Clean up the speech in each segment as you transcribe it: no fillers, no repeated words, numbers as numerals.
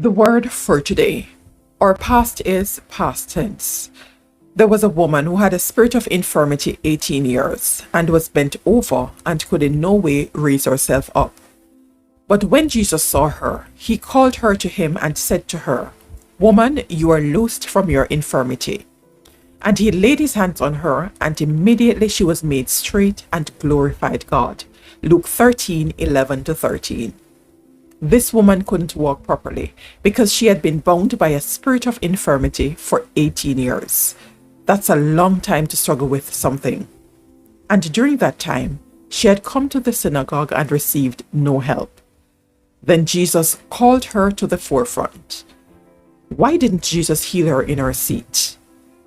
The word for today, or past is past tense. There was a woman who had a spirit of infirmity 18 years and was bent over and could in no way raise herself up. But when Jesus saw her, he called her to him and said to her, "Woman, you are loosed from your infirmity." And he laid his hands on her, and immediately she was made straight and glorified God. Luke 13:11-13. This woman couldn't walk properly because she had been bound by a spirit of infirmity for 18 years. That's a long time to struggle with something. And during that time, she had come to the synagogue and received no help. Then Jesus called her to the forefront. Why didn't Jesus heal her in her seat?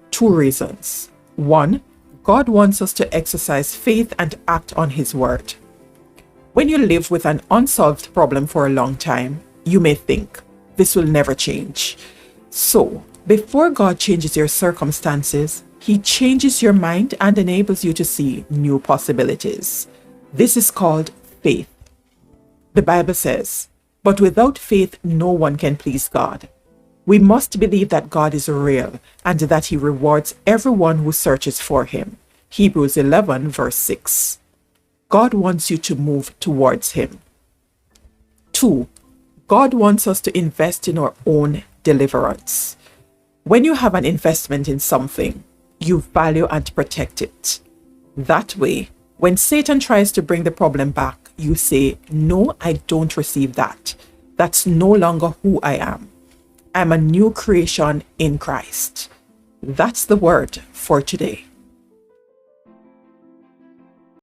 Two reasons. One, God wants us to exercise faith and act on his word. When you live with an unsolved problem for a long time, you may think, this will never change. So, before God changes your circumstances, he changes your mind and enables you to see new possibilities. This is called faith. The Bible says, "But without faith, no one can please God." We must believe that God is real and that he rewards everyone who searches for him. Hebrews 11 verse 6. God wants you to move towards him. 2. God wants us to invest in our own deliverance. When you have an investment in something, you value and protect it. That way, when Satan tries to bring the problem back, you say, "No, I don't receive that. That's no longer who I am. I'm a new creation in Christ." That's the word for today.